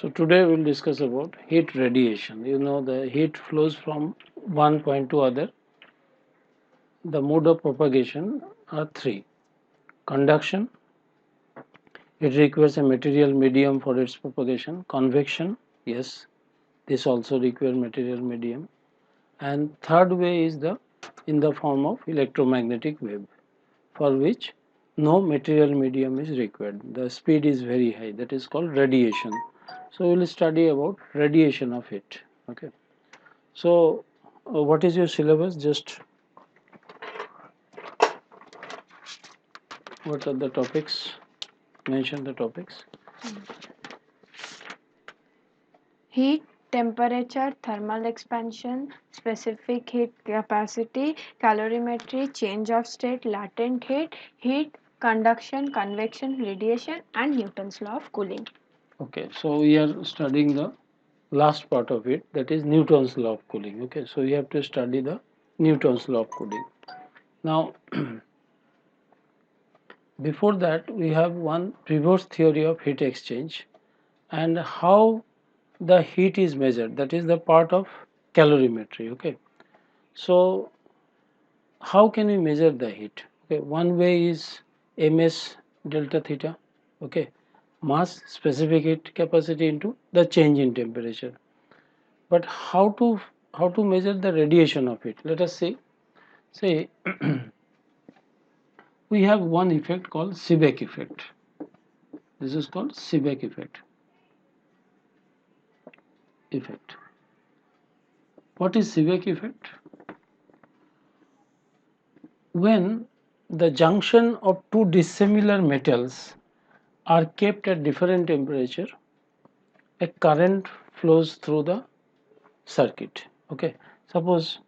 So today we will discuss about heat radiation. You know the heat flows from one point to other. The mode of propagation are three. Conduction, it requires a material medium for its propagation. Convection, yes, this also requires material medium. And third way is in the form of electromagnetic wave, for which no material medium is required. The speed is very high, that is called radiation. So we will study about radiation of it. Okay. So what is your syllabus? Just what are the topics? Mention the topics. Heat, temperature, thermal expansion, specific heat capacity, calorimetry, change of state, latent heat, conduction, convection, radiation, and Newton's law of cooling. Okay, so we are studying the last part of it, that is Newton's law of cooling. Okay, so you have to study the Newton's law of cooling. Now, before that, we have one previous theory of heat exchange and how the heat is measured. That is the part of calorimetry. Okay, so how can we measure the heat? Okay, one way is ms delta theta. Okay, mass, specific heat capacity into the change in temperature. But how to measure the radiation of it? Let us say we have one effect called Seebeck effect. This is called Seebeck effect. What is Seebeck effect? When the junction of two dissimilar metals are kept at different temperature, a current flows through the circuit. Okay, suppose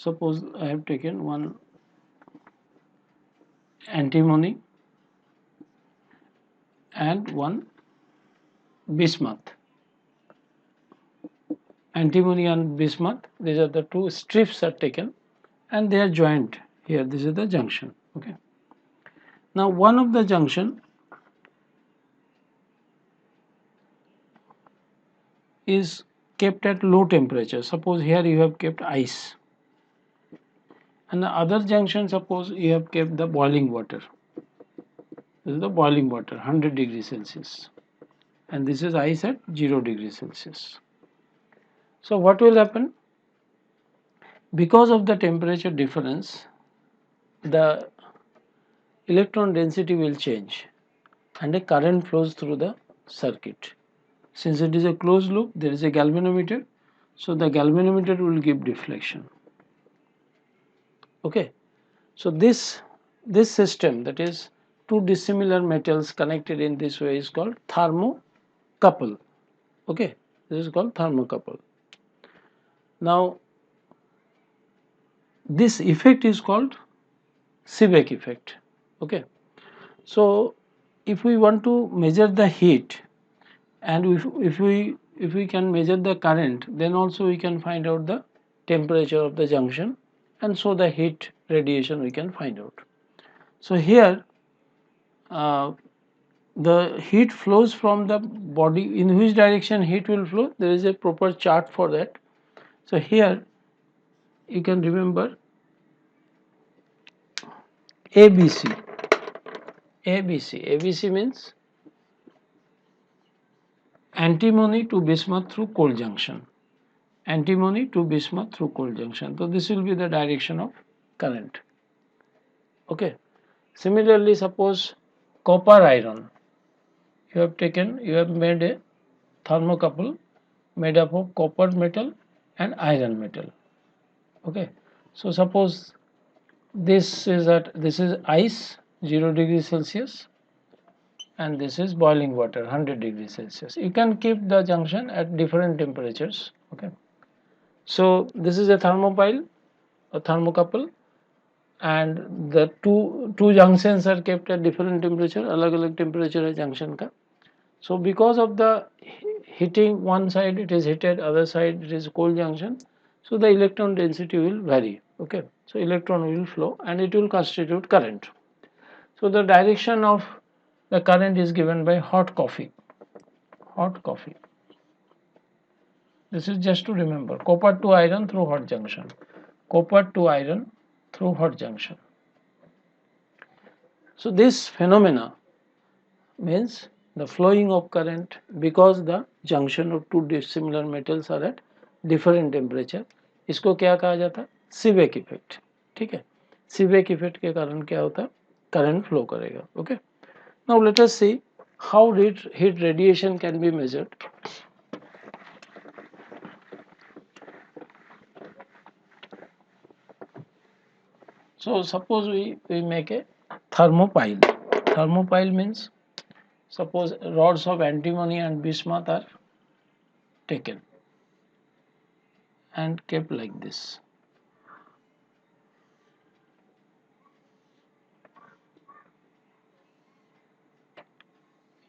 I have taken one antimony and one bismuth. Antimony and bismuth, these are the two strips are taken and they are joined here. This is the junction. Okay, now one of the junction is kept at low temperature. Suppose here you have kept ice, and the other junction, suppose you have kept the boiling water. This is the boiling water, 100 degrees Celsius, and this is ice at 0 degrees Celsius. So what will happen? Because of the temperature difference, the electron density will change and a current flows through the circuit. Since it is a closed loop, there is a galvanometer, so the galvanometer will give deflection. Okay, so this system, that is two dissimilar metals connected in this way, is called thermocouple. Okay, this is called thermocouple. Now this effect is called Seebeck effect. Okay, so if we want to measure the heat, and if we can measure the current, then also we can find out the temperature of the junction, and so the heat radiation we can find out. So here uh, the heat flows from the body. In which direction heat will flow, there is a proper chart for that. So here you can remember ABC. ABC means antimony to bismuth through cold junction. Antimony to bismuth through cold junction. So this will be the direction of current. Okay. Similarly, suppose copper iron. You have made a thermocouple made up of copper metal and iron metal. Okay. So suppose this is ice 0 degrees Celsius and this is boiling water 100 degrees Celsius. You can keep the junction at different temperatures. Okay. So this is a thermocouple, and the two junctions are kept at different temperature, अलग अलग temperature है junction का. So because of the heating, one side it is heated, other side it is cold junction, so the electron density will vary. Okay, so electron will flow and it will constitute current. So the direction of the current is given by hot coffee. Hot coffee. This is just to remember, copper to iron through hot junction, copper to iron through hot junction. So this phenomena means the flowing of current because the junction of two dissimilar metals are at different temperature. इसको क्या कहा जाता है? Seebeck effect. ठीक है, Seebeck effect के कारण क्या होता है? करंट फ्लो करेगा. Okay, now let us see how heat radiation can be measured. So suppose we make a thermopile. Thermopile means suppose rods of antimony and bismuth are taken and kept like this.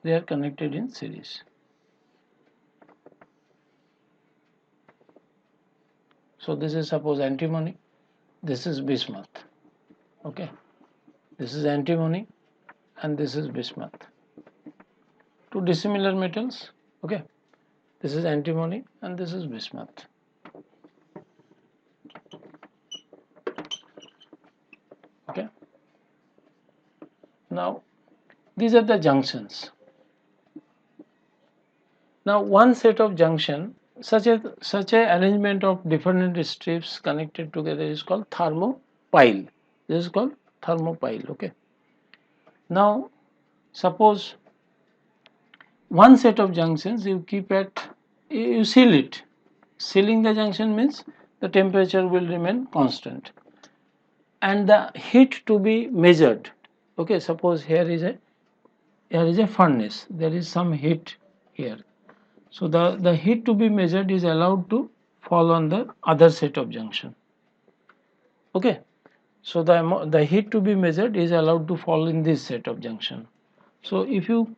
They are connected in series. So this is suppose antimony, this is bismuth. Okay, this is antimony and this is bismuth. Two dissimilar metals. Okay, this is antimony and this is bismuth. Okay, now these are the junctions. Now one set of junction, such a arrangement of different strips connected together is called thermopile. This is called thermopile. Okay, now suppose one set of junctions you keep at, you seal it. Sealing the junction means the temperature will remain constant and the heat to be measured. Okay, suppose here is a furnace, there is some heat here. So the heat to be measured is allowed to fall on the other set of junction. Okay, so the heat to be measured is allowed to fall in this set of junction. So if you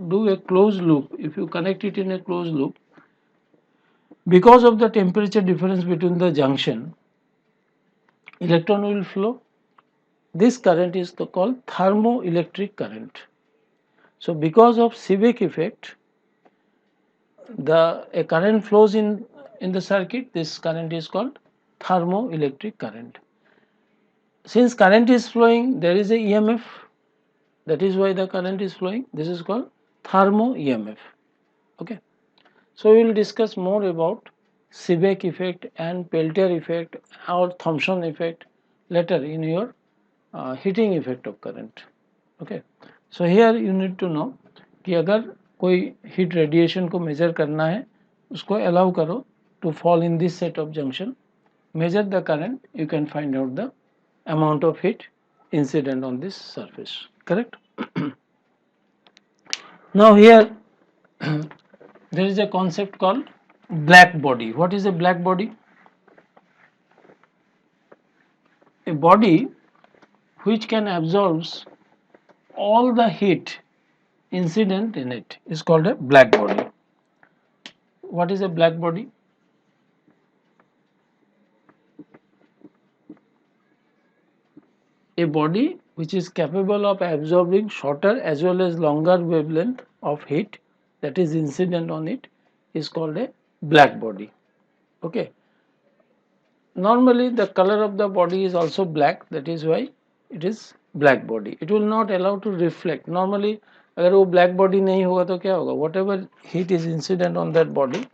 do a closed loop, if you connect it in a closed loop, because of the temperature difference between the junction, electron will flow. This current is called thermoelectric current. So because of Seebeck effect, a current flows in the circuit. This current is called thermoelectric current. Since current is flowing, there is a EMF. That is why the current is flowing. This is called thermo EMF. Okay. So we will discuss more about Seebeck effect and Peltier effect or Thomson effect later in your heating effect of current. Okay. So here you need to know कि अगर कोई heat radiation को major करना है, उसको allow करो to fall in this set of junction, measure the current, you can find out the amount of heat incident on this surface. Correct? Now here there is a concept called black body. What is a black body? A body which can absorb all the heat incident in it is called a black body. What is a black body? A body which is capable of absorbing shorter as well as longer wavelength of heat that is incident on it is called a black body. Okay. Normally the color of the body is also black, that is why it is black body. It will not allow to reflect. Normally अगर वो black body नहीं होगा तो क्या होगा? Whatever heat is incident on that body,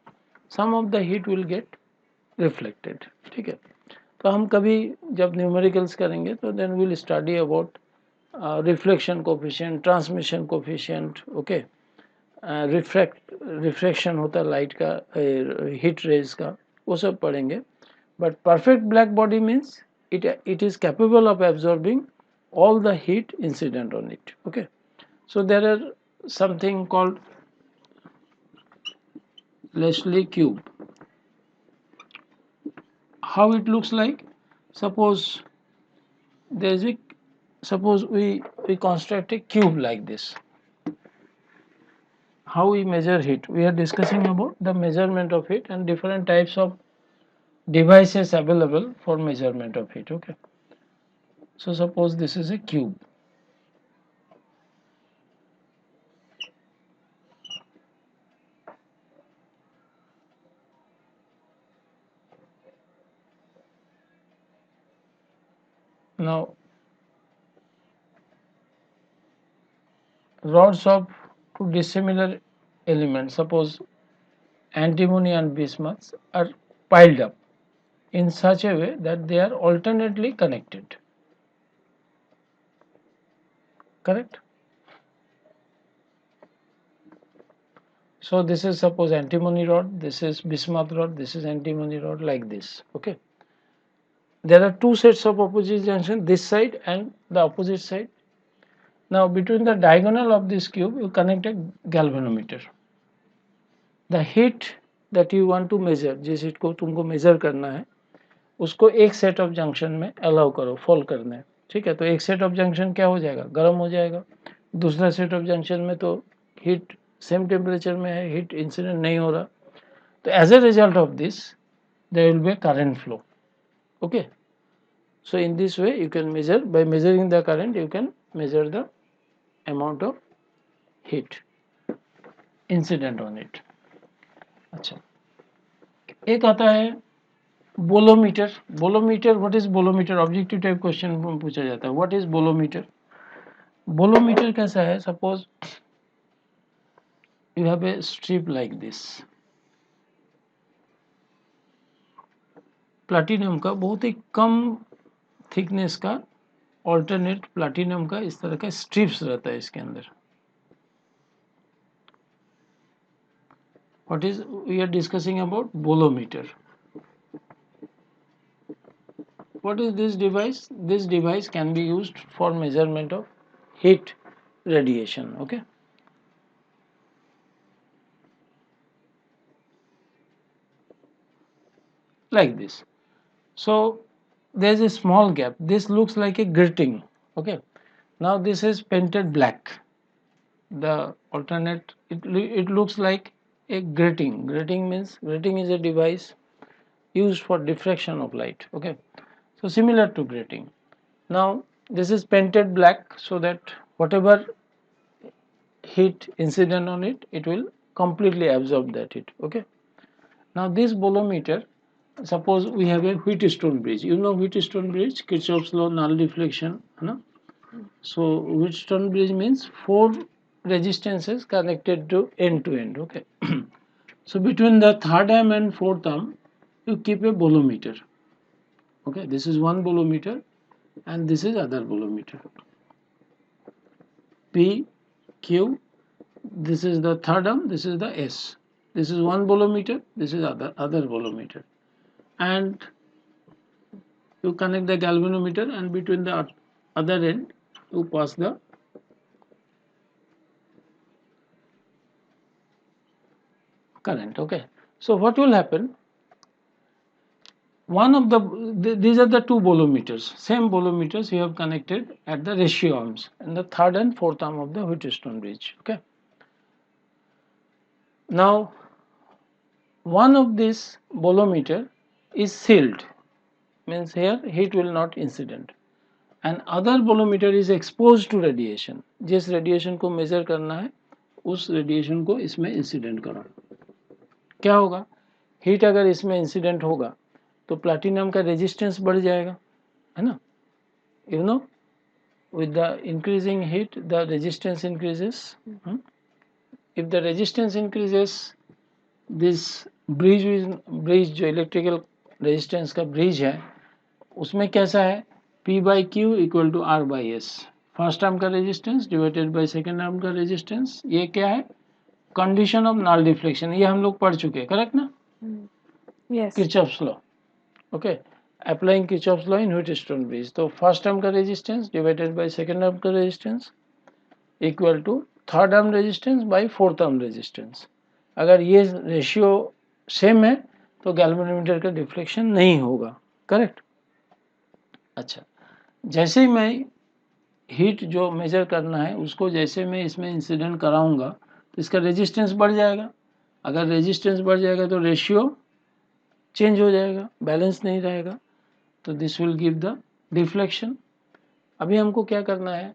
some of the heat will get reflected. ठीक है, तो हम कभी जब न्यूमेरिकल्स करेंगे तो then will study about reflection coefficient, transmission coefficient. Okay, refraction होता है लाइट का, हीट रेज का, वो सब पढ़ेंगे. But perfect black body means it is capable of absorbing all the heat incident on it. Okay, so there are something called Leslie cube. How it looks like? Suppose there is a, suppose we construct a cube like this. How we measure heat? We are discussing about the measurement of heat and different types of devices available for measurement of heat. Okay, so suppose this is a cube. now rods of two dissimilar elements, suppose antimony and bismuth, are piled up in such a way that they are alternately connected. Correct? So this is suppose antimony rod, this is bismuth rod, this is antimony rod, like this. Okay. There are two sets of opposite junction, this side and the opposite side. Now between the diagonal of this cube you connect a galvanometer. The heat that you want to measure, जिस heat को तुमको measure करना है, उसको एक set of junction में allow करो, fall करना है. ठीक है, तो एक सेट ऑफ जंक्शन क्या हो जाएगा, गर्म हो जाएगा. दूसरा सेट ऑफ जंक्शन में तो हीट सेम टेम्परेचर में है, हीट इंसिडेंट नहीं हो रहा. तो as a result of this there will be current flow. Okay, so in this way you can measure, by measuring the current you can measure the amount of heat incident on it. अच्छा, एक आता है bolometer. Bolometer, what is bolometer? Objective type question पूछा जाता है, what is bolometer. Bolometer कैसा है, suppose you have a strip like this, platinum का बहुत ही कम थिकनेस का ऑल्टरनेट प्लैटिनम का इस तरह का स्ट्रिप्स रहता है इसके अंदर. What is we are discussing about bolometer. What is this device? This device can be used for measurement of heat radiation. Okay. Like this. So there is a small gap. This looks like a grating. Okay. Now this is painted black. The alternate, it looks like a grating. Grating means, grating is a device used for diffraction of light. Okay. So similar to grating. Now this is painted black so that whatever heat incident on it, it will completely absorb that heat. Okay. Now this bolometer, suppose we have a Wheatstone bridge. You know Wheatstone bridge, Kirchhoff's law, null deflection. No? So Wheatstone bridge means four resistances connected to end. Okay. So between the third arm and fourth arm, you keep a bolometer. Okay, this is one bolometer and this is other bolometer. P, Q, this is the third arm, this is the S. This is one bolometer, this is other bolometer. And you connect the galvanometer and between the other end you pass the current. Okay. So what will happen? One of these are the two bolometers, same bolometers you have connected at the ratio arms and the third and fourth arm of the Wheatstone bridge. Okay. Now one of this bolometer is sealed, means here heat will not incident, and other bolometer is exposed to radiation. जिस radiation को measure करना है उस radiation को इसमें incident करो. क्या होगा, heat अगर इसमें incident होगा तो प्लैटिनम का रेजिस्टेंस बढ़ जाएगा, है ना. You know, with the increasing heat the resistance increases. If the resistance increases, this bridge जो इलेक्ट्रिकल रेजिस्टेंस का ब्रिज है उसमें कैसा है, P by Q equal to R by S. First arm का resistance divided by second arm का resistance. ये क्या है, कंडीशन ऑफ नल डिफ्लेक्शन. ये हम लोग पढ़ चुके, करेक्ट ना. Yes. Kirchhoff's law. Okay, applying Kirchhoff's law in Wheatstone bridge. तो फर्स्ट आर्म का resistance divided by second arm का resistance equal to third arm resistance by fourth arm resistance. अगर ये रेशियो सेम है तो गैल्वेनोमीटर का deflection नहीं होगा. करेक्ट. अच्छा, जैसे ही मैं हीट जो मेजर करना है उसको जैसे मैं इसमें इंसिडेंट कराऊंगा तो इसका रेजिस्टेंस बढ़ जाएगा. अगर रेजिस्टेंस बढ़ जाएगा तो रेशियो चेंज हो जाएगा, बैलेंस नहीं रहेगा, तो this will give the deflection. अभी हमको क्या करना है,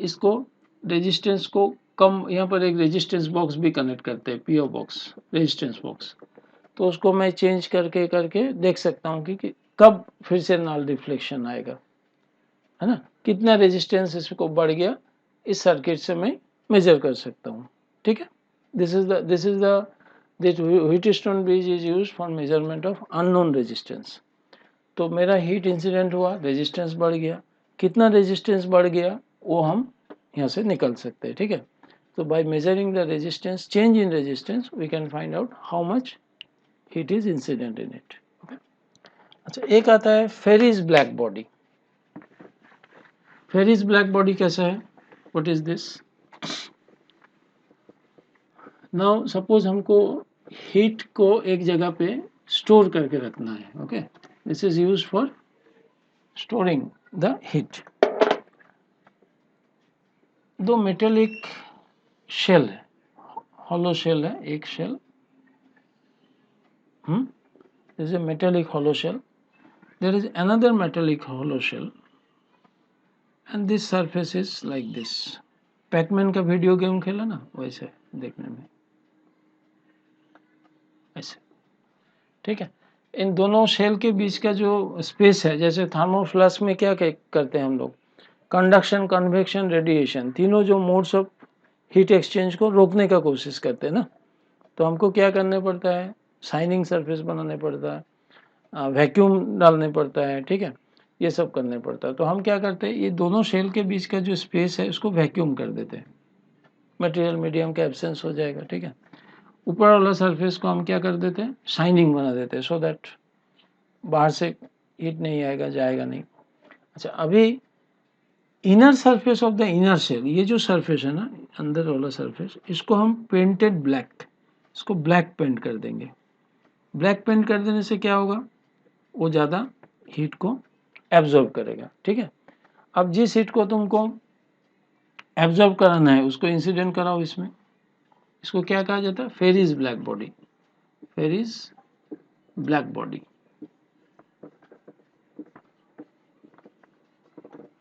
इसको रेजिस्टेंस को कम, यहाँ पर एक रेजिस्टेंस बॉक्स भी कनेक्ट करते हैं, पीओ बॉक्स, रेजिस्टेंस बॉक्स. तो उसको मैं चेंज करके देख सकता हूँ कि कब फिर से नल डिफ्लेक्शन आएगा. है ना, कितना रेजिस्टेंस इसको बढ़ गया इस सर्किट से मैं मेजर कर सकता हूँ, ठीक है। This is the Wheatstone bridge is used for measurement of unknown resistance. तो मेरा हीट इंसिडेंट हुआ, रेजिस्टेंस बढ़ गया, कितना रेजिस्टेंस बढ़ गया वो हम यहाँ से निकल सकते हैं, ठीक है। तो by measuring the resistance, change in resistance, we can find out how much heat is incident in it. अच्छा, एक आता है Ferry's black body. Ferry's black body कैसा है, what is this? Now suppose हमको हीट को एक जगह पे स्टोर करके रखना है, okay, this is used for storing the heat. दो मेटेलिक शेल है, हॉलो शेल है, एक shell, this is a metallic hollow shell. There is another metallic hollow shell and this surface is like this. Pac-Man का video game खेला ना, वैसे देखने में ऐसे, ठीक है। इन दोनों शेल के बीच का जो स्पेस है, जैसे थर्मोफ्लास्क में क्या करते हैं हम लोग, कंडक्शन, कन्वेक्शन, रेडिएशन, तीनों जो मोड्स ऑफ हीट एक्सचेंज को रोकने का कोशिश करते हैं ना, तो हमको क्या करना पड़ता है, शाइनिंग सरफेस बनाने पड़ता है, वैक्यूम डालने पड़ता है, ठीक है, ये सब करने पड़ता है। तो हम क्या करते हैं, ये दोनों शेल के बीच का जो स्पेस है उसको वैक्यूम कर देते हैं, मटेरियल मीडियम का एब्सेंस हो जाएगा, ठीक है। ऊपर वाला सरफेस को हम क्या कर देते हैं, शाइनिंग बना देते हैं, सो दैट बाहर से हीट नहीं आएगा, जाएगा नहीं। अच्छा, अभी inner surface of the inner shell, ये जो सरफेस है ना, अंदर वाला सरफेस, इसको हम पेंटेड ब्लैक, इसको ब्लैक पेंट कर देंगे। ब्लैक पेंट कर देने से क्या होगा, वो ज़्यादा हीट को एब्जॉर्ब करेगा, ठीक है। अब जिस हीट को तुमको एब्जॉर्ब कराना है उसको इंसिडेंट कराओ इसमें, इसको क्या कहा जाता है, Ferry's black body, Ferry's black body,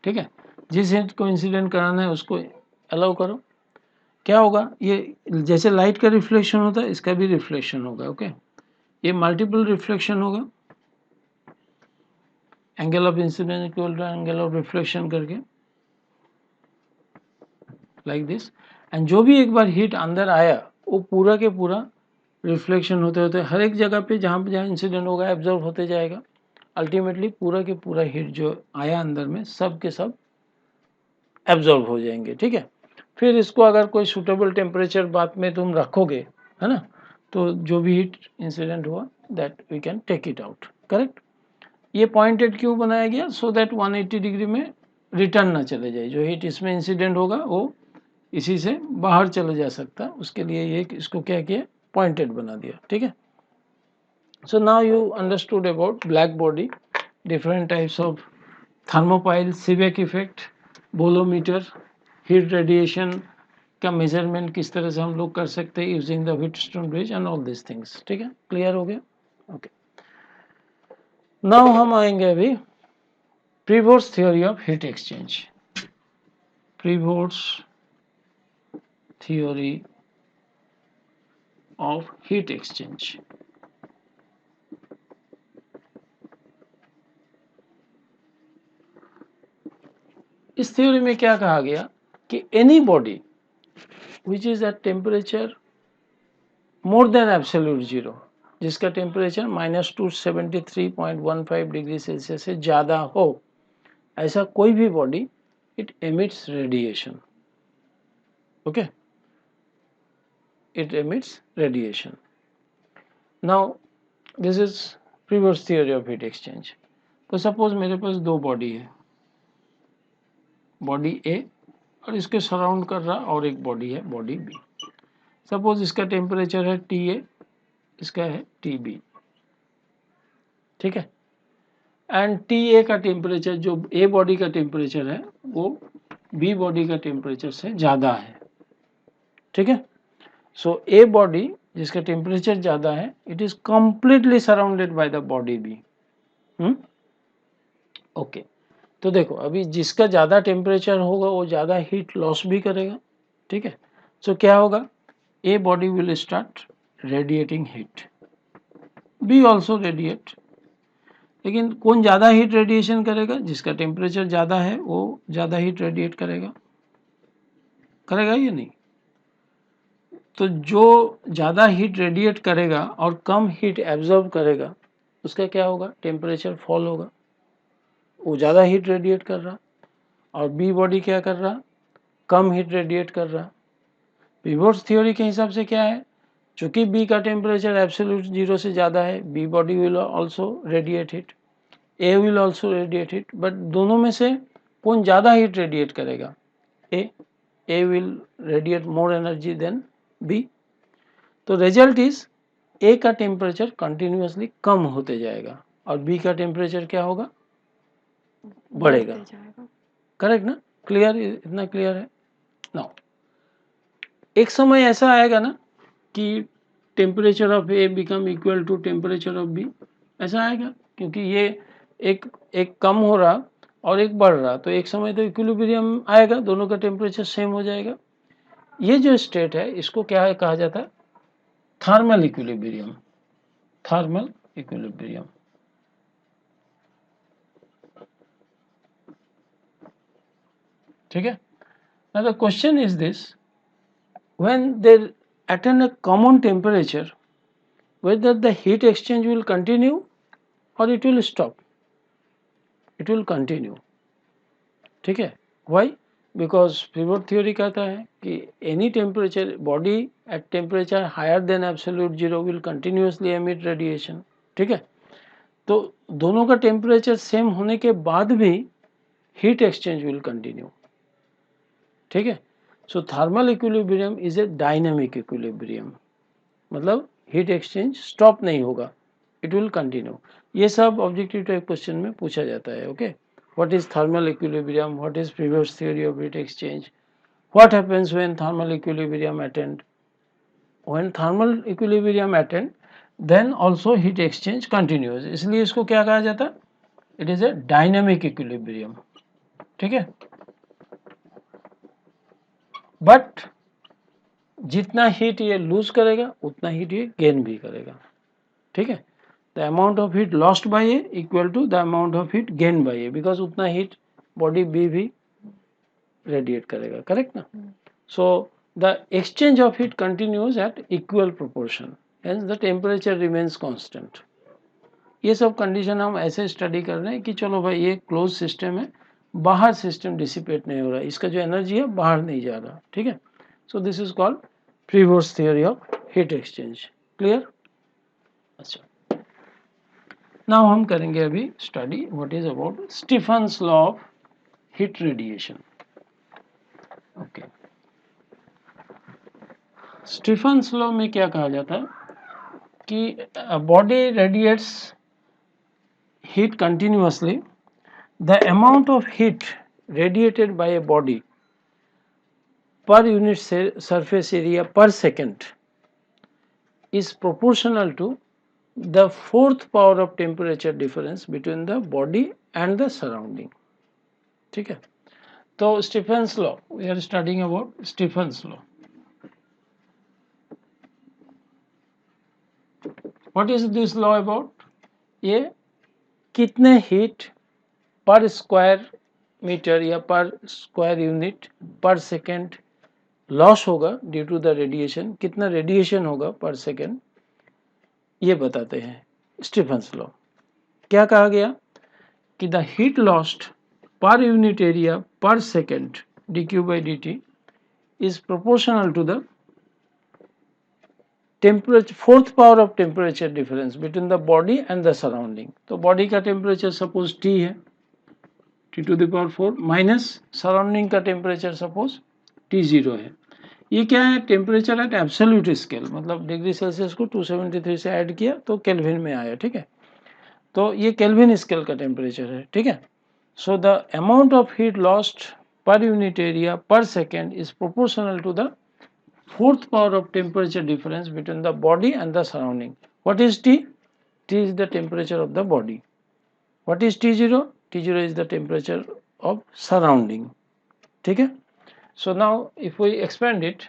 ठीक है। जिस हीट को इंसिडेंट कराना है उसको अलाउ करो, क्या होगा, ये जैसे लाइट का रिफ्लेक्शन होता है इसका भी रिफ्लेक्शन होगा, ओके, ये मल्टीपल रिफ्लेक्शन होगा, angle of incidence equal to angle of reflection करके, लाइक दिस। एंड जो भी एक बार हीट अंदर आया वो पूरा के पूरा रिफ्लेक्शन होते होते हर एक जगह पे जहाँ जहाँ इंसिडेंट होगा एब्जॉर्ब होते जाएगा, अल्टीमेटली पूरा के पूरा हीट जो आया अंदर में सब के सब एब्जॉर्ब हो जाएंगे, ठीक है। फिर इसको अगर कोई सूटेबल टेम्परेचर बाद में तुम रखोगे, है ना, तो जो भी हीट इंसिडेंट हुआ that we can take it out, correct. ये पॉइंटेड क्यों बनाया गया, सो दैट 180 डिग्री में रिटर्न ना चले जाए, जो हीट इसमें इंसिडेंट होगा वो इसी से बाहर चले जा सकता है, उसके लिए ये इसको क्या किया, पॉइंटेड बना दिया, ठीक है। So now you understood about black body, different types of thermopile, Seebeck effect, bolometer, heat radiation का मेजरमेंट किस तरह से हम लोग कर सकते हैं using the Wheatstone bridge and all this things, ठीक है, क्लियर हो गया, ओके। नाउ हम आएंगे अभी Prevost theory of heat exchange, Prevost theory of heat exchange. इस थ्योरी में क्या कहा गया कि any body which is at temperature more than absolute zero, जिसका टेम्परेचर -273.15 डिग्री सेल्सियस से ज़्यादा हो, ऐसा कोई भी body it emits radiation, okay, it emits radiation. Now this is previous theory of heat exchange. तो सपोज मेरे पास दो बॉडी है, बॉडी ए और इसके सराउंड कर रहा और एक बॉडी है, बॉडी बी। सपोज इसका टेम्परेचर है टी ए, इसका है टी बी, ठीक है। एंड टी ए का टेम्परेचर, जो ए बॉडी का टेम्परेचर है वो बी बॉडी का टेम्परेचर से ज़्यादा है, ठीक है। सो ए बॉडी जिसका टेम्परेचर ज़्यादा है, it is completely surrounded by the body B, okay. तो देखो अभी जिसका ज़्यादा टेम्परेचर होगा वो ज़्यादा हीट लॉस भी करेगा, ठीक है। सो क्या होगा, a body will start radiating heat, B also radiate, लेकिन कौन ज़्यादा हीट रेडिएशन करेगा? जिसका टेम्परेचर ज़्यादा है वो ज़्यादा हीट रेडिएट करेगा, करेगा या नहीं? तो जो ज़्यादा हीट रेडिएट करेगा और कम हीट एब्जॉर्ब करेगा उसका क्या होगा? टेम्परेचर फॉल होगा। वो ज़्यादा हीट रेडिएट कर रहा और बी बॉडी क्या कर रहा? कम हीट रेडिएट कर रहा। पिवोट्स थ्योरी के हिसाब से क्या है? चूंकि बी का टेम्परेचर एब्सोल्यूट जीरो से ज़्यादा है, B body will also radiate heat, A will also radiate heat, but दोनों में से कौन ज़्यादा हीट रेडिएट करेगा? A will radiate more energy than B. तो रिजल्ट इज ए का टेम्परेचर कंटिन्यूसली कम होते जाएगा और बी का टेम्परेचर क्या होगा? बढ़ेगा। करेक्ट ना? क्लियर? इतना क्लियर है? नाउ एक समय ऐसा आएगा ना कि temperature of A become equal to temperature of B, ऐसा आएगा, क्योंकि ये एक एक कम हो रहा और एक बढ़ रहा, तो एक समय तो इक्विलिब्रियम आएगा, दोनों का टेम्परेचर सेम हो जाएगा। ये जो स्टेट है इसको क्या है कहा जाता है? Thermal equilibrium. Thermal equilibrium. ठीक है। Now the question is this: when they attain a common temperature, whether the heat exchange will continue or it will stop? It will continue. ठीक है। Why? Because pivot theory कहता है कि any temperature body at temperature higher than absolute zero will continuously emit radiation. ठीक है। तो दोनों का टेम्परेचर सेम होने के बाद भी हीट एक्सचेंज विल कंटिन्यू। ठीक है। So thermal equilibrium is a dynamic equilibrium, मतलब हीट एक्सचेंज स्टॉप नहीं होगा, इट विल कंटिन्यू। ये सब ऑब्जेक्टिव टाइप क्वेश्चन में पूछा जाता है। Okay, what is thermal equilibrium, what is previous theory of heat exchange, what happens when thermal equilibrium attend, when thermal equilibrium attend then also heat exchange continues, इसलिए इसको क्या कहा जाता है? It is a dynamic equilibrium. ठीक है। But जितना heat ये लूज करेगा उतना हीट ये गेन भी करेगा। ठीक है। The amount of heat lost by A equal to the amount of heat gain by A, because उतना हीट बॉडी बी भी रेडिएट करेगा। करेक्ट ना? So the exchange of heat continues at equal proportion, hence the temperature remains constant. ये सब condition हम ऐसे study कर रहे हैं कि चलो भाई ये क्लोज सिस्टम है, बाहर सिस्टम डिसिपेट नहीं हो रहा, इसका जो एनर्जी है बाहर नहीं जा रहा। ठीक है। So this is called Prevost theory of heat exchange. Clear? अच्छा, नाउ हम करेंगे अभी study what is about Stefan's law of heat radiation. Okay, Stefan's law में क्या कहा जाता है कि body radiates heat continuously, the amount of heat radiated by a body per unit surface area per second is proportional to the fourth power of temperature difference between the body and the surrounding. ठीक है। तो Stefan's law, we are studying about Stefan's law. What is this law about? ये कितने heat per square metre या per square unit per second loss होगा due to the radiation, कितना radiation होगा per second, ये बताते हैं स्टीफन्स लॉ। क्या कहा गया कि द हीट लॉस्ट पर यूनिट एरिया पर second D Q by D T is proportional to the temperature, fourth power of temperature difference between the body and the surrounding. तो बॉडी का टेम्परेचर सपोज टी है, T to the power 4 minus surrounding का temperature suppose T0 है। ये क्या है? Temperature at absolute scale, मतलब degree Celsius को 273 से ऐड किया तो केल्विन में आया। ठीक है। तो ये केल्विन स्केल का टेम्परेचर है। ठीक है। So the amount of heat lost पर यूनिट एरिया पर second is proportional to the fourth power of temperature difference between the body and the surrounding. What is T? T is the temperature of the body. What is T0? T0 is the temperature of surrounding. ठीक है। So now if we expand it,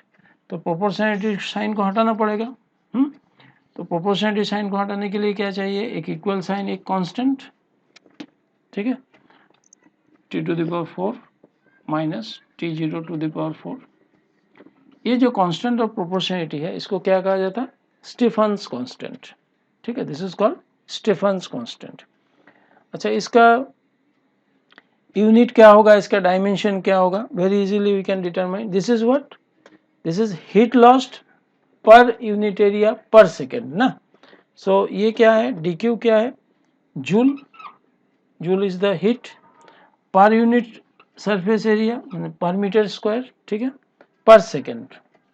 तो proportionality sign को हटाना पड़ेगा। तो proportionality sign को हटाने के लिए क्या चाहिए? एक इक्वल साइन, एक कांस्टेंट। ठीक है, T⁴ माइनस T⁴ ये जो कांस्टेंट ऑफ प्रोपोर्शनलिटी है इसको क्या कहा जाता है? Stefan's constant. ठीक है, this is called Stefan's constant. अच्छा, इसका यूनिट क्या होगा, इसका डायमेंशन क्या होगा? Very easily we can determine. This is what? This is heat lost पर यूनिट एरिया पर सेकेंड ना। सो ये क्या है? dq क्या है? Joule. Joule is the heat per unit surface area per metre square. ठीक है, per second,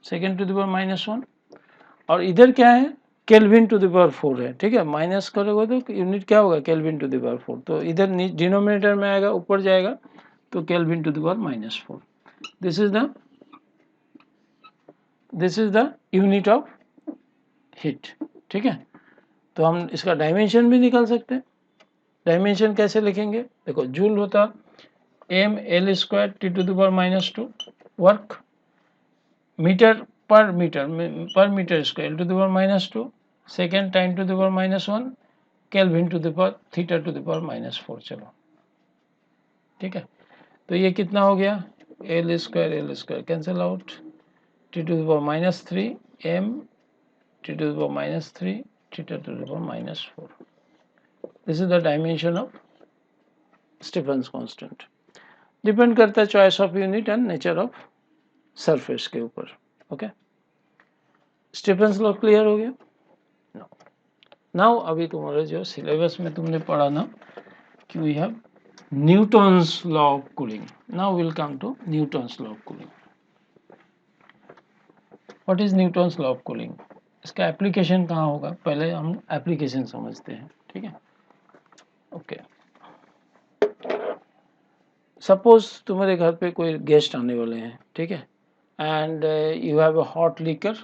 second to the power -1। और इधर क्या है? केल्विन टू द पावर 4 है। ठीक है, माइनस करोगे तो यूनिट क्या होगा? Kelvin to the power 4। तो इधर डिनोमिनेटर में आएगा, ऊपर जाएगा तो kelvin to the power -4। This is the unit of heat. ठीक है, तो हम इसका डायमेंशन भी निकाल सकते हैं। डायमेंशन कैसे लिखेंगे? देखो, जूल होता ml² T⁻², work metre per metre square L⁻², second time to the power -1, kelvin to the power theta to the power -4। चलो ठीक है, तो ये कितना हो गया? L² cancel out, T⁻³ m T⁻³ theta to the power -4। This is the dimension of Stefan's constant. Depend करता है choice of unit and nature of surface के ऊपर। ओके, स्टीफन्स लॉ क्लियर हो गया? नाउ अभी तुम्हारे जो सिलेबस में तुमने पढ़ा ना कि we have Newton's law of cooling. Now will come to Newton's law of cooling. What is Newton's law of cooling? इसका एप्लीकेशन कहाँ होगा? पहले हम एप्लीकेशन समझते हैं। ठीक है, ओके। सपोज तुम्हारे घर पे कोई गेस्ट आने वाले हैं, ठीक है, and you have a hot liquor,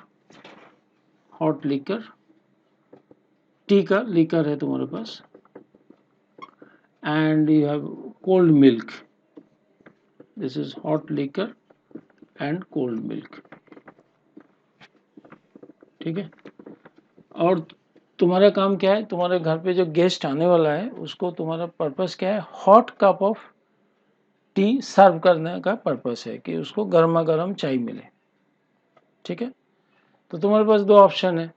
tea का लिकर है तुम्हारे पास, and you have cold milk. This is hot liquor and cold milk. ठीक है, और तुम्हारा काम क्या है? तुम्हारे घर पे जो गेस्ट आने वाला है उसको तुम्हारा पर्पस क्या है? हॉट कप ऑफ टी सर्व करने का पर्पस है कि उसको गर्मा गर्म चाय मिले। ठीक है, तो तुम्हारे पास दो ऑप्शन है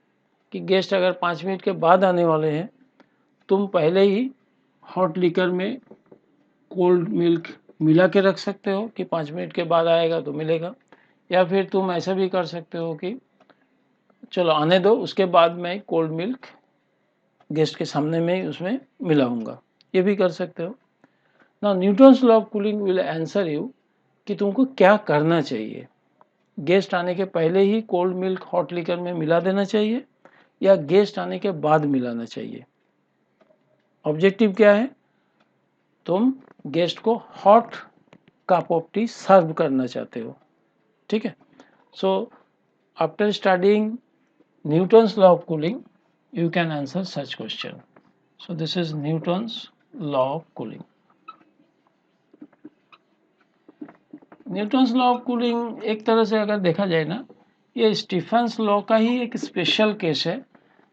कि गेस्ट अगर 5 मिनट के बाद आने वाले हैं, तुम पहले ही हॉट लिकर में कोल्ड मिल्क मिला के रख सकते हो कि 5 मिनट के बाद आएगा तो मिलेगा, या फिर तुम ऐसा भी कर सकते हो कि चलो आने दो, उसके बाद मैं कोल्ड मिल्क गेस्ट के सामने में उसमें मिलाऊंगा, ये भी कर सकते हो। Now Newton's law of cooling will answer you कि तुमको क्या करना चाहिए। गेस्ट आने के पहले ही कोल्ड मिल्क हॉट लिकर में मिला देना चाहिए या गेस्ट आने के बाद मिलाना चाहिए? ऑब्जेक्टिव क्या है? तुम गेस्ट को हॉट कप ऑफ टी सर्व करना चाहते हो। ठीक है, so after studying Newton's law of cooling you can answer such question. So this is Newton's law of cooling. Newton's law of cooling एक तरह से अगर देखा जाए ना, ये स्टीफन्स लॉ का ही एक स्पेशल केस है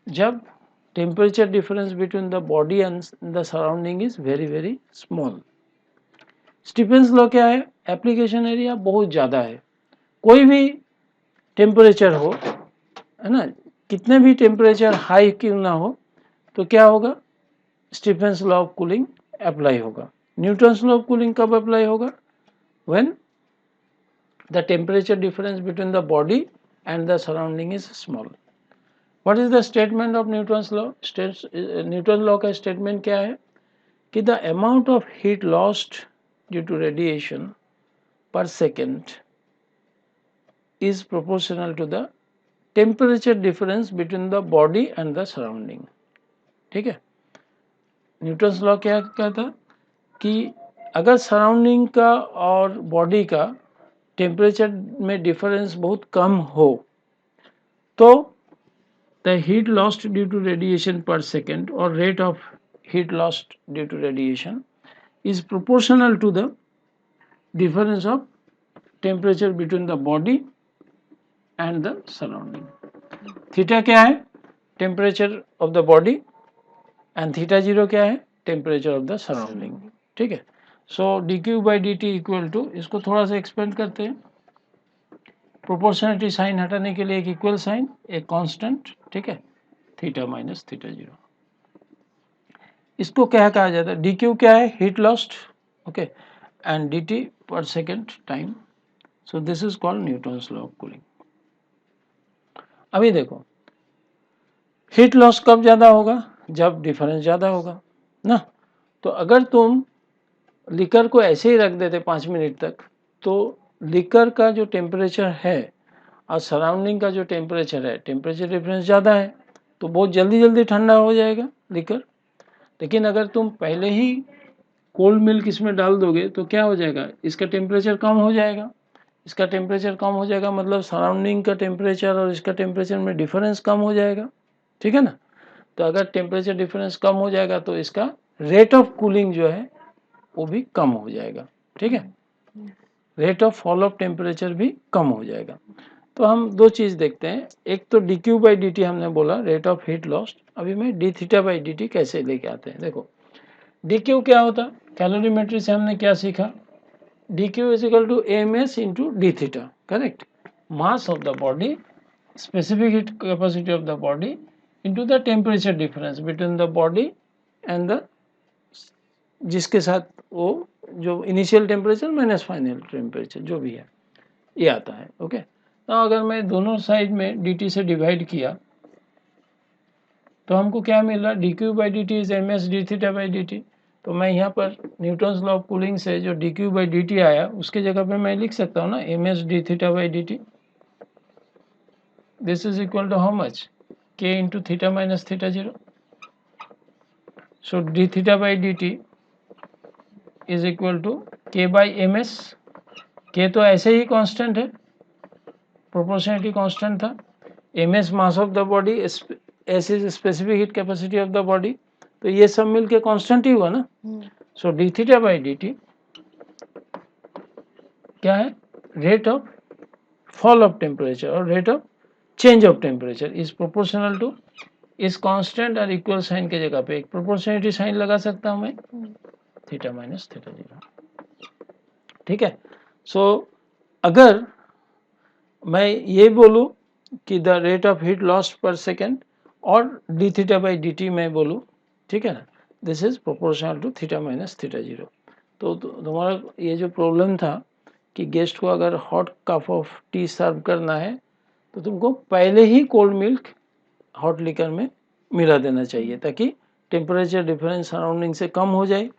जब temperature difference between the body and the surrounding is very very small. Stefan's law क्या है? एप्लीकेशन एरिया बहुत ज़्यादा है, कोई भी टेम्परेचर हो, है ना, कितने भी टेम्परेचर हाई क्यों ना हो, तो क्या होगा? Stefan's law of cooling apply होगा। न्यूटन्स लॉ ऑफ कूलिंग कब अप्लाई होगा? When the temperature difference between the body and the surrounding is small. What is the statement of Newton's law? Newton law का statement क्या है कि the amount of heat lost due to radiation पर second is proportional to the temperature difference between the body and the surrounding। ठीक है, Newton's law क्या कहता कि अगर सराउंडिंग का और बॉडी का टेम्परेचर में डिफरेंस बहुत कम हो तो the heat lost due to radiation पर सेकेंड और rate of heat lost due to radiation is proportional to the difference of temperature between the body and the surrounding. Theta क्या है? Temperature of the body, and theta zero क्या है? Temperature of the surrounding. ठीक है। So D Q by D T equal to, इसको थोड़ा सा expand करते हैं, प्रोपोर्शनलिटी साइन हटाने के लिए एक इक्वल साइन, एक कांस्टेंट, ठीक है, थीटा माइनस थीटा जीरो। इसको क्या कहा जाता है, डी क्यू क्या है, heat lost, okay, and D T पर second time. So this is called Newton's law of cooling. अभी देखो, हीट लॉस कब ज़्यादा होगा, जब डिफरेंस ज़्यादा होगा ना। तो अगर तुम लिकर को ऐसे ही रख देते 5 मिनट तक, तो लिकर का जो टेम्परेचर है और सराउंडिंग का जो टेम्परेचर है, टेम्परेचर डिफरेंस ज़्यादा है, तो बहुत जल्दी जल्दी ठंडा हो जाएगा लिकर। लेकिन अगर तुम पहले ही कोल्ड मिल्क इसमें डाल दोगे तो क्या हो जाएगा, इसका टेम्परेचर कम हो जाएगा। इसका टेम्परेचर कम हो जाएगा मतलब सराउंडिंग का टेम्परेचर और इसका टेम्परेचर में डिफरेंस कम हो जाएगा, ठीक है ना। तो अगर टेम्परेचर डिफरेंस कम हो जाएगा तो इसका रेट ऑफ कूलिंग जो है वो भी कम हो जाएगा, ठीक है, rate of fall of temperature भी कम हो जाएगा। तो हम दो चीज़ देखते हैं, एक तो D Q by D T हमने बोला, रेट ऑफ हीट लॉस्ट। अभी मैं D theta by D T कैसे लेके आते हैं, देखो डी क्यू क्या होता, कैलोरीमेट्री से हमने क्या सीखा, D Q is equal to M S into D theta, correct, mass of the body, specific heat capacity of the body into the temperature difference between the body and the, जिसके साथ वो जो initial temperature minus final temperature जो भी है ये आता है, ओके। तो अगर मैं दोनों साइड में डी टी से डिवाइड किया तो हमको क्या मिल रहा है, D Q by D T is M S D theta by D T. तो मैं यहाँ पर न्यूटन्स लॉ ऑफ कूलिंग से जो D Q by D T आया उसके जगह पे मैं लिख सकता हूँ ना, M S D theta by D T, this is equal to how much, K into theta minus theta zero. So D theta by D T is equal to K by M S, K तो ऐसे ही constant है, proportionality constant था, M S mass of the body, S is specific heat capacity of the body, तो ये सब मिलके constant ही हुआ ना। So D theta by D T क्या है, rate of fall of temperature और rate of change of temperature is proportional to, इस कांस्टेंट और इक्वल साइन के जगह पे एक प्रोपोर्शनलिटी साइन लगा सकता हूं मैं, थीटा माइनस थीटा जीरो, ठीक है। सो अगर मैं ये बोलूं कि the rate of heat lost per second और D theta by D T मैं बोलूँ, ठीक है ना, this is proportional to theta minus theta zero. तो तुम्हारा ये जो प्रॉब्लम था कि गेस्ट को अगर हॉट कप ऑफ टी सर्व करना है तो तुमको पहले ही कोल्ड मिल्क हॉट लिकर में मिला देना चाहिए ताकि टेम्परेचर डिफरेंस सराउंडिंग से कम हो जाए।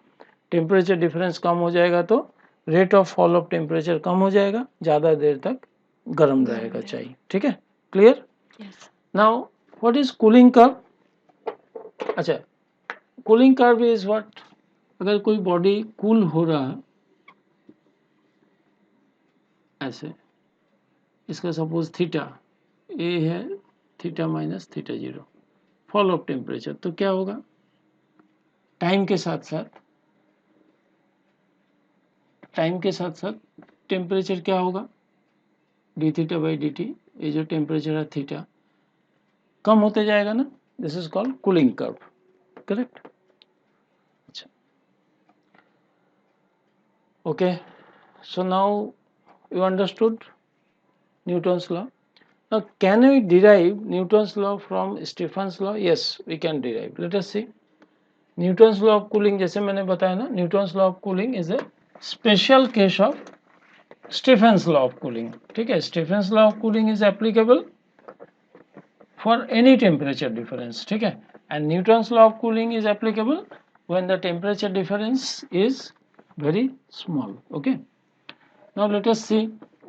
टेम्परेचर डिफरेंस कम हो जाएगा तो rate of fall of temperature कम हो जाएगा, ज़्यादा देर तक गर्म रहेगा चाहिए, ठीक है, clear. Now what is cooling curve, अच्छा कूलिंग कर्व इज व्हाट, अगर कोई बॉडी कूल हो रहा है ऐसे, इसका सपोज थीटा ए है, theta minus theta zero, fall of temperature, तो क्या होगा, टाइम के साथ साथ टेम्परेचर क्या होगा, D theta by D T, ये जो टेम्परेचर है थीटा कम होते जाएगा ना, this is called cooling curve, correct. अच्छा, okay, so now you understood Newton's law. Now can we derive Newton's law from Stephen's law? Yes, we can derive. Let us see. Newton's law of cooling जैसे मैंने बताया ना, Newton's law of cooling is a special case of Stephen's law of cooling, ठीक है। Stephen's law of cooling is applicable for any temperature difference, ठीक है, and Newton's law of cooling is applicable when the temperature difference is very small, okay. Now let us see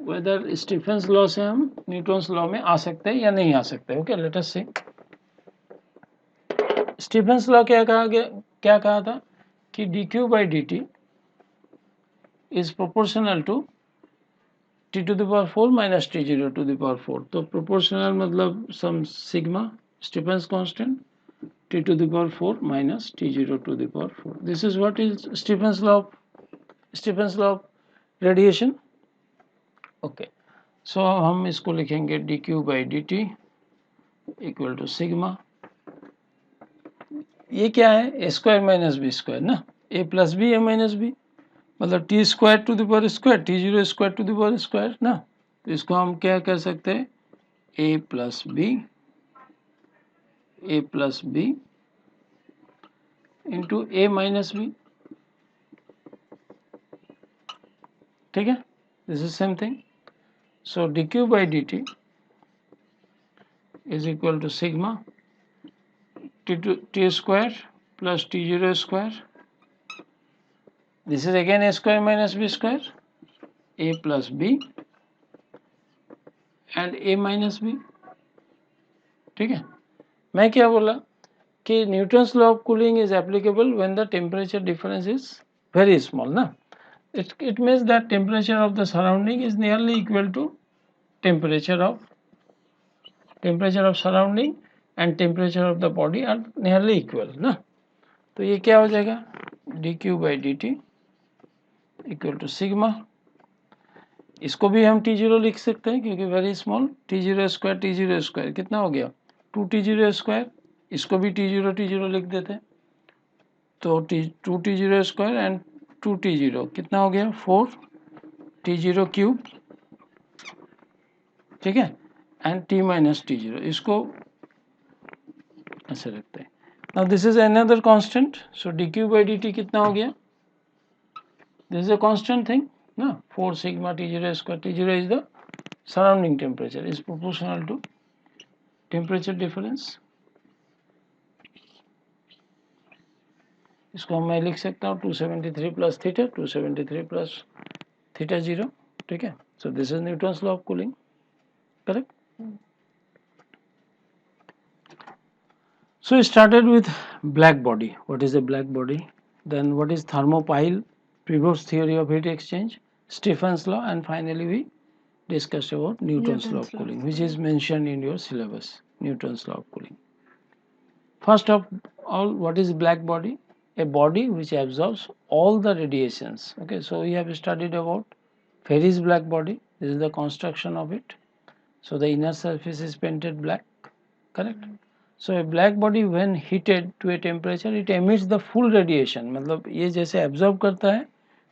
whether Stephen's law से हम Newton's law में आ सकते हैं या नहीं आ सकते, okay. Let us see, Stefan's law क्या कहा था कि D Q by D T is proportional to T to the power 4 minus T zero to the power 4। तो प्रोपोर्शनल मतलब some sigma Stefan's constant T to the power 4 minus T zero to the power 4, this is what is Stefan's law of radiation, okay. So हम इसको लिखेंगे D Q by D T equal to sigma, ये क्या है, A square minus B square ना, a plus B a minus B, मतलब T square to the power square, T zero square to the power square ना। तो इसको हम क्या कर सकते हैं, a plus B into a minus B, ठीक है, this is same thing. So D Q by D T is equal to sigma T square plus T zero square, this is again a square minus B square, a plus B and a minus B, ठीक है। मैं क्या बोला कि Newton's law of cooling is applicable when the temperature difference is very small ना। It means that temperature of the surrounding is nearly equal to temperature of surrounding and temperature of the body are nearly equal ना। तो ये क्या हो जाएगा, D Q by D T equal to sigma, इसको भी हम टी जीरो लिख सकते हैं क्योंकि very small, T zero square कितना हो गया, टू टी जीरो स्क्वायर, इसको भी टी जीरो लिख देते हैं, तो two T zero square and two T zero कितना हो गया, फोर टी जीरो क्यूब, ठीक है, and T minus T zero, इसको ऐसे रखते हैं। Now this is another constant, so D Q by D T कितना हो गया, this is a constant thing ना, four sigma T zero square, T zero is the surrounding temperature is proportional to temperature difference, इसको मैं लिख सकता हूँ 273 plus theta, 273 plus theta zero, ठीक है। So this is Newton's law of cooling, correct. So we started with black body. What is a black body? Then what is thermopile, Prevost theory of heat exchange, Stephen's law, and finally we discussed about Newton's law of cooling, which is mentioned in your syllabus, Newton's law of cooling. First of all, what is black body? A body which absorbs all the radiations. Okay, so we have studied about Ferri's black body. This is the construction of it. So the inner surface is painted black, correct? So a black body when heated to a temperature it emits the full radiation, मतलब ये जैसे absorb करता है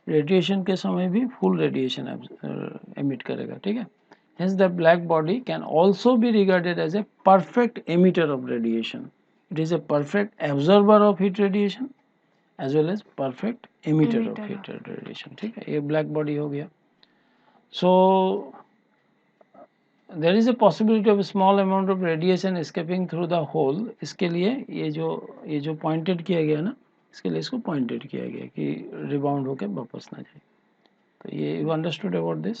radiation के समय भी full radiation emit करेगा, ठीक है। Hence the black body can also be regarded as a perfect emitter of radiation. It is a perfect absorber of heat radiation as well as perfect emitter of heat radiation, ठीक है। ये black body हो गया। So there is a possibility of a small amount of radiation escaping through the hole, इसके लिए ये जो pointed किया गया ना, इसके लिए इसको pointed किया गया कि rebound होके वापस ना जाए। तो ये you understood about this?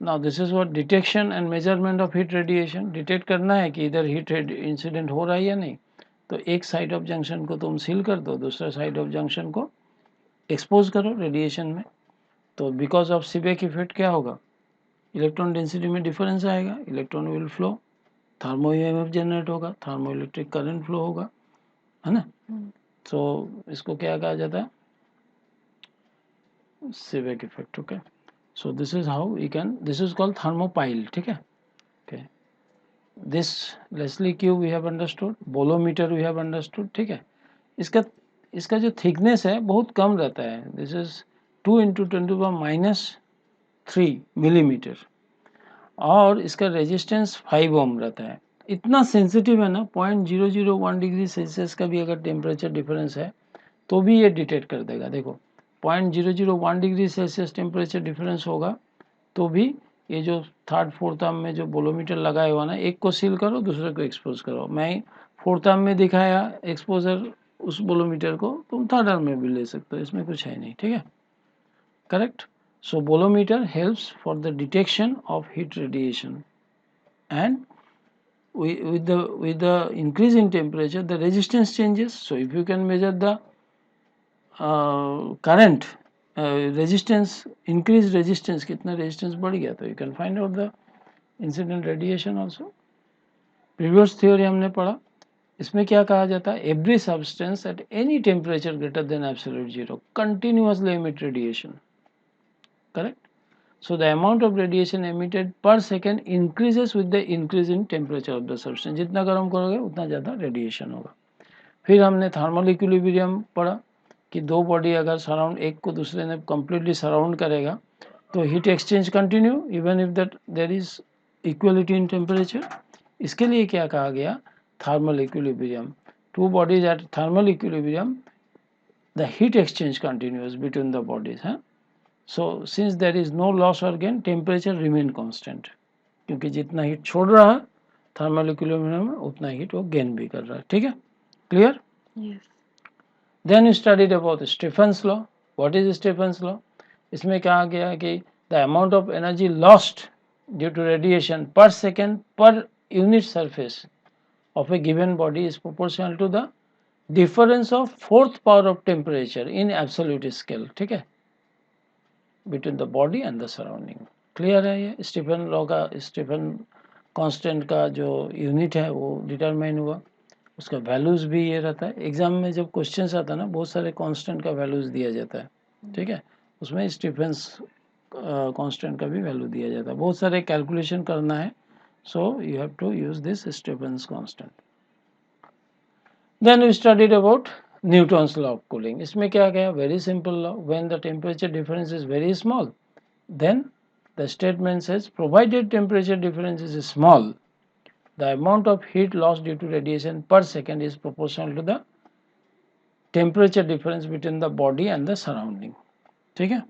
Now this is what detection and measurement of heat radiation. Detect करना है कि इधर heat incident हो रहा है या नहीं, तो एक side of junction को तुम seal कर दो, दूसरा side of junction को expose करो radiation में, तो because of Seebeck effect क्या होगा, इलेक्ट्रॉन डेंसिटी में डिफरेंस आएगा, electron will flow, thermo EMF generate होगा, थर्मो इलेक्ट्रिक करंट फ्लो होगा, है ना। तो इसको क्या कहा जाता है, Seebeck effect, okay. So this is how we can, this is called thermopile, ठीक है। Okay, this Leslie cube we have understood, bolometer we have understood, ठीक है। इसका जो थिकनेस है बहुत कम रहता है, दिस इज 2 × 10⁻³ मिलीमीटर, और इसका रेजिस्टेंस 5 ओम रहता है। इतना सेंसिटिव है ना, 0.001 डिग्री सेल्सियस का भी अगर टेम्परेचर डिफरेंस है तो भी ये डिटेक्ट कर देगा। देखो 0.001 डिग्री सेल्सियस टेम्परेचर डिफरेंस होगा तो भी ये जो थर्ड फोर्थ आर्म में जो बोलोमीटर लगाया हुआ ना, एक को सील करो दूसरे को एक्सपोज करो। मैं फोर्थ आर्म में दिखाया एक्सपोजर उस बोलोमीटर को, तुम थर्ड आर्म में भी ले सकते हो, इसमें कुछ है नहीं, ठीक है, correct. So bolometer helps for the detection of heat radiation, and with the increase in temperature the resistance changes. So if you can measure the current resistance, increased resistance, कितना resistance बढ़ गया, तो you can find out the incident radiation also. Previous theory हमने पढ़ा, इसमें क्या कहा जाता है, every substance at any temperature greater than absolute zero continuously emit radiation, correct. So the amount of radiation emitted per second increases with the increase in temperature of the substance. जितना गर्म करोगे उतना ज़्यादा रेडिएशन होगा। फिर हमने thermal equilibrium पढ़ा कि दो बॉडी अगर सराउंड, एक को दूसरे ने कंप्लीटली सराउंड करेगा तो heat exchange continue even if that there is equality in temperature. इसके लिए क्या कहा गया, thermal equilibrium. Two bodies at thermal equilibrium the heat exchange continues between the bodies. So since there is no loss or gain, temperature remain constant, क्योंकि जितना heat छोड़ रहा है थर्मल इक्विलिब्रियम में उतना हीट वो गेन भी कर रहा है। ठीक है, clear? Yes. Then you studied about Stefan's law. What is Stefan's law? इसमें कहा गया कि the amount of energy lost due to radiation पर सेकेंड पर unit surface of a given body is proportional to the difference of fourth power of temperature in absolute scale. ठीक है, between the body and the surrounding. Clear है? ये Stephen law का, Stephen constant का जो unit है वो determine हुआ, उसका वैल्यूज भी ये रहता है। एग्जाम में जब क्वेश्चंस आता है ना, बहुत सारे कांस्टेंट का वैल्यूज दिया जाता है। ठीक है, उसमें स्टीफेंस कांस्टेंट का भी वैल्यू दिया जाता है। बहुत सारे कैलकुलेशन करना है, so you have to use this Stefan's constant. Then we studied about Newton's law of cooling. इसमें क्या गया, very simple law. When the temperature difference is very small, then the statement says provided temperature difference is small, the amount of heat lost due to radiation per second is proportional to the temperature difference between the body and the surrounding. ठीक है,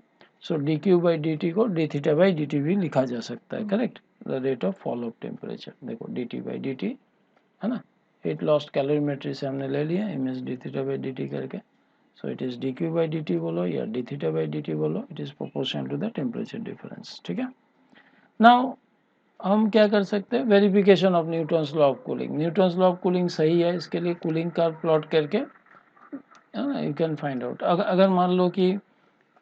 so dq by dt को d theta by dt भी लिखा जा सकता है, correct? the rate of fall of temperature, देखो dt by dt है ना, हीट लॉस्ट कैलोरीमेट्री से हमने ले लिया image D theta by D T करके। So it is D Q by D T बोलो या D theta by D T बोलो, it is proportional to the temperature difference. ठीक है, नाउ हम क्या कर सकते हैं, verification of Newton's law of cooling. Newton's law of cooling सही है, इसके लिए कूलिंग कर्व प्लॉट करके यू कैन फाइंड आउट। अगर मान लो कि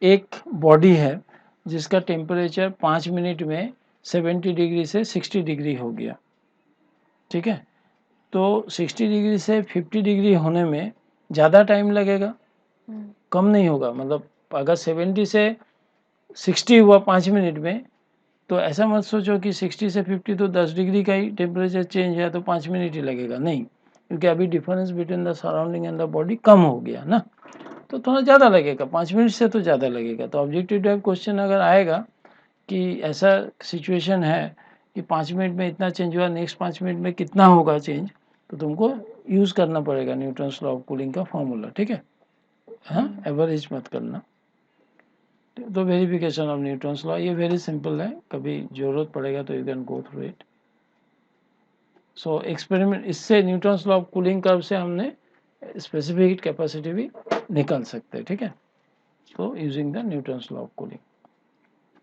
एक बॉडी है जिसका टेम्परेचर 5 मिनट में 70 डिग्री से 60 डिग्री हो गया, ठीक है, तो 60 डिग्री से 50 डिग्री होने में ज़्यादा टाइम लगेगा, कम नहीं होगा। मतलब अगर 70 से 60 हुआ 5 मिनट में, तो ऐसा मत सोचो कि 60 से 50 तो 10 डिग्री का ही टेम्परेचर चेंज है तो 5 मिनट ही लगेगा, नहीं, क्योंकि अभी difference between the surrounding and the body कम हो गया ना, तो थोड़ा ज़्यादा लगेगा, 5 मिनट से तो ज़्यादा लगेगा। तो ऑब्जेक्टिव टाइप क्वेश्चन अगर आएगा कि ऐसा सिचुएशन है कि 5 मिनट में इतना चेंज हुआ, नेक्स्ट 5 मिनट में कितना होगा चेंज, तो तुमको यूज़ करना पड़ेगा न्यूटन्स लॉ ऑफ कूलिंग का फॉर्मूला। ठीक है, हाँ, एवरेज मत करना। तो वेरिफिकेशन ऑफ न्यूटन्स लॉ ये वेरी सिंपल है, कभी जरूरत पड़ेगा तो you can go through it. So experiment, इससे Newton's law of cooling curve से हमने स्पेसिफिक हीट कैपेसिटी भी निकाल सकते हैं। ठीक है, so using the Newton's law of cooling.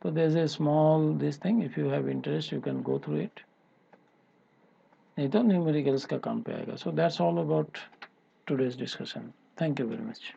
So there's a small this thing, if you have interest you can go through it, नहीं तो न्यूमेरिकल्स का काम पे आएगा। So that's all about today's discussion. Thank you very much.